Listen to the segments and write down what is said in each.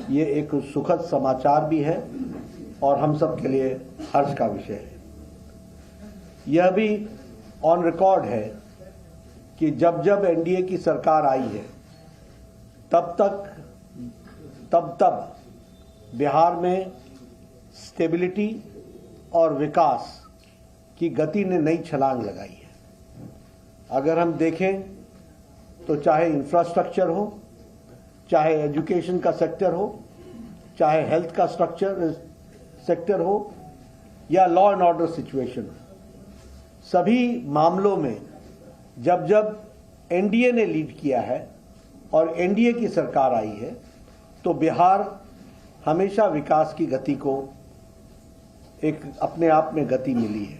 ये एक सुखद समाचार भी है और हम सब के लिए हर्ष का विषय है। यह भी ऑन रिकॉर्ड है कि जब जब एनडीए की सरकार आई है तब बिहार में स्टेबिलिटी और विकास की गति ने नई छलांग लगाई है। अगर हम देखें तो चाहे इंफ्रास्ट्रक्चर हो, चाहे एजुकेशन का सेक्टर हो, चाहे हेल्थ का सेक्टर हो या लॉ एंड ऑर्डर सिचुएशन हो, सभी मामलों में जब जब एनडीए ने लीड किया है और एनडीए की सरकार आई है तो बिहार हमेशा विकास की गति को एक अपने आप में गति मिली है।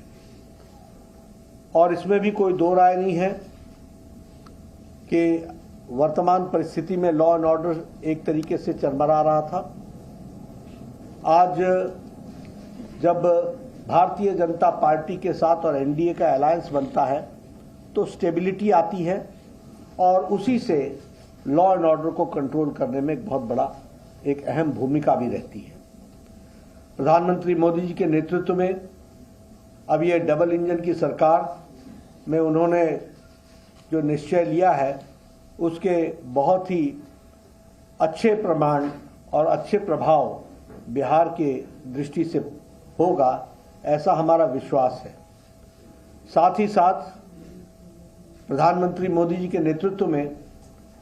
और इसमें भी कोई दो राय नहीं है कि वर्तमान परिस्थिति में लॉ एंड ऑर्डर एक तरीके से चरमरा रहा था। आज जब भारतीय जनता पार्टी के साथ और एनडीए का अलायंस बनता है तो स्टेबिलिटी आती है और उसी से लॉ एंड ऑर्डर को कंट्रोल करने में एक बहुत बड़ा एक अहम भूमिका भी रहती है। प्रधानमंत्री मोदी जी के नेतृत्व में अब ये डबल इंजन की सरकार में उन्होंने जो निश्चय लिया है उसके बहुत ही अच्छे प्रमाण और अच्छे प्रभाव बिहार के दृष्टि से होगा, ऐसा हमारा विश्वास है। साथ ही साथ प्रधानमंत्री मोदी जी के नेतृत्व में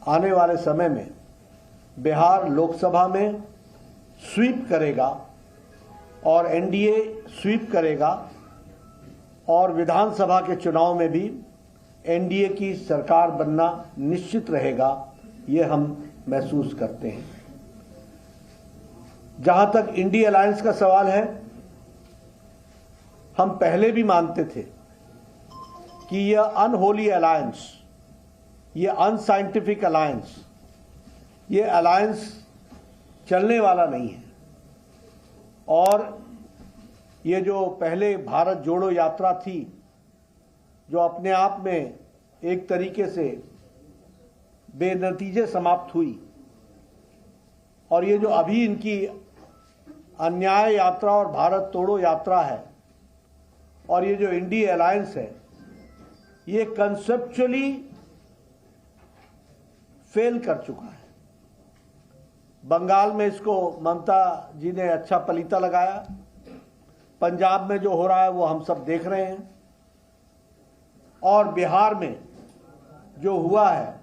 आने वाले समय में बिहार लोकसभा में स्वीप करेगा और एनडीए स्वीप करेगा और विधानसभा के चुनाव में भी एनडीए की सरकार बनना निश्चित रहेगा, ये हम महसूस करते हैं। जहां तक इंडिया अलायंस का सवाल है, हम पहले भी मानते थे कि यह अनहोली अलायंस, यह अनसाइंटिफिक अलायंस, यह अलायंस चलने वाला नहीं है। और ये जो पहले भारत जोड़ो यात्रा थी, जो अपने आप में एक तरीके से बेनतीजे समाप्त हुई, और ये जो अभी इनकी अन्याय यात्रा और भारत तोड़ो यात्रा है, और ये जो इंडिया अलायंस है, ये कंसेप्चुअली फेल कर चुका है। बंगाल में इसको ममता जी ने अच्छा पलीता लगाया, पंजाब में जो हो रहा है वो हम सब देख रहे हैं, और बिहार में जो हुआ है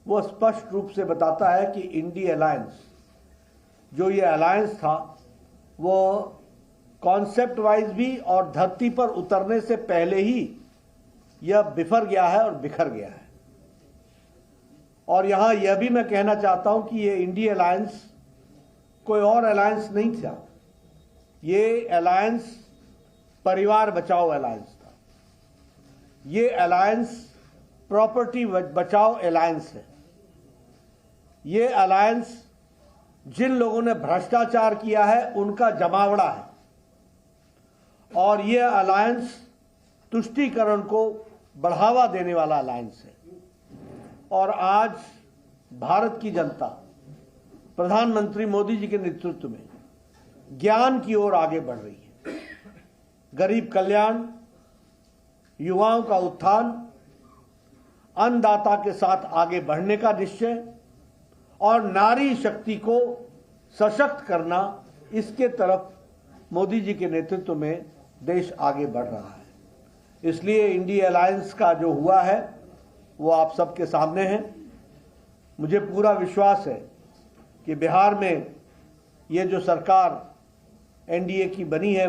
वो स्पष्ट रूप से बताता है कि इंडिया अलायंस, जो ये अलायंस था, वो कॉन्सेप्ट वाइज भी और धरती पर उतरने से पहले ही यह बिफर गया है और बिखर गया है। और यहां यह भी मैं कहना चाहता हूं कि ये इंडिया अलायंस कोई और अलायंस नहीं था, ये अलायंस परिवार बचाओ अलायंस था। ये अलायंस प्रॉपर्टी बचाओ अलायंस है। ये अलायंस जिन लोगों ने भ्रष्टाचार किया है उनका जमावड़ा है, और ये अलायंस तुष्टीकरण को बढ़ावा देने वाला अलायंस है। और आज भारत की जनता प्रधानमंत्री मोदी जी के नेतृत्व में ज्ञान की ओर आगे बढ़ रही है। गरीब कल्याण, युवाओं का उत्थान, अन्नदाता के साथ आगे बढ़ने का निश्चय और नारी शक्ति को सशक्त करना, इसके तरफ मोदी जी के नेतृत्व में देश आगे बढ़ रहा है। इसलिए इंडिया अलायंस का जो हुआ है वो आप सबके सामने है। मुझे पूरा विश्वास है कि बिहार में ये जो सरकार एनडीए की बनी है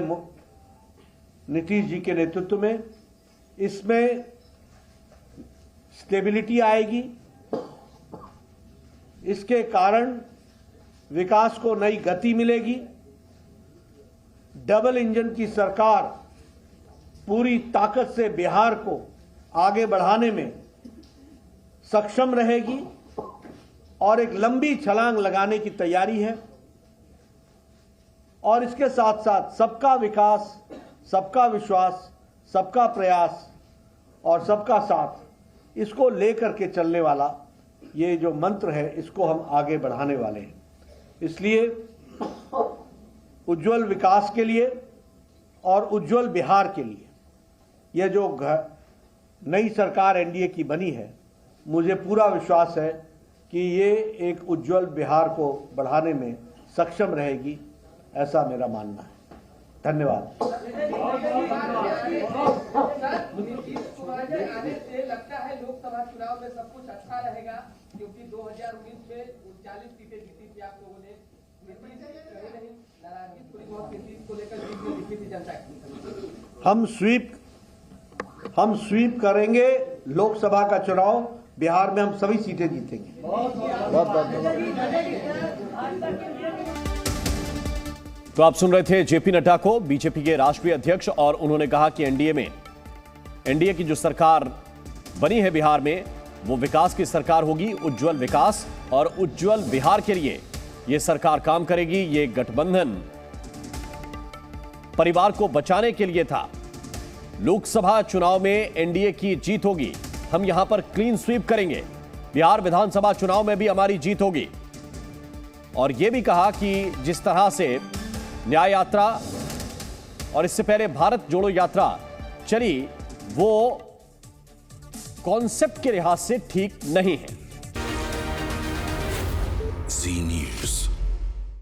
नीतीश जी के नेतृत्व में, इसमें स्टेबिलिटी आएगी। इसके कारण विकास को नई गति मिलेगी। डबल इंजन की सरकार पूरी ताकत से बिहार को आगे बढ़ाने में सक्षम रहेगी और एक लंबी छलांग लगाने की तैयारी है। और इसके साथ साथ सबका विकास, सबका विश्वास, सबका प्रयास और सबका साथ, इसको लेकर के चलने वाला ये जो मंत्र है, इसको हम आगे बढ़ाने वाले हैं। इसलिए उज्जवल विकास के लिए और उज्जवल बिहार के लिए यह जो नई सरकार एनडीए की बनी है, मुझे पूरा विश्वास है कि ये एक उज्जवल बिहार को बढ़ाने में सक्षम रहेगी, ऐसा मेरा मानना है। धन्यवाद। लगता है लोकसभा चुनाव में सब कुछ अच्छा रहेगा, क्योंकि 2019 में 39 सीटें जीती थी आप लोगों ने। नाराजगी थोड़ी बहुत किसी को लेकर दिखी थी जनता की। हम स्वीप करेंगे लोकसभा का चुनाव, बिहार में हम सभी सीटें जीतेंगे। बहुत बहुत तो आप सुन रहे थे जेपी नड्डा को, बीजेपी के राष्ट्रीय अध्यक्ष, और उन्होंने कहा कि एनडीए की जो सरकार बनी है बिहार में, वो विकास की सरकार होगी, उज्जवल विकास और उज्जवल बिहार के लिए ये सरकार काम करेगी। ये गठबंधन परिवार को बचाने के लिए था। लोकसभा चुनाव में एनडीए की जीत होगी, हम यहां पर क्लीन स्वीप करेंगे। बिहार विधानसभा चुनाव में भी हमारी जीत होगी। और यह भी कहा कि जिस तरह से न्याय यात्रा और इससे पहले भारत जोड़ो यात्रा चली, वो कॉन्सेप्ट के लिहाज से ठीक नहीं है। जी न्यूज़।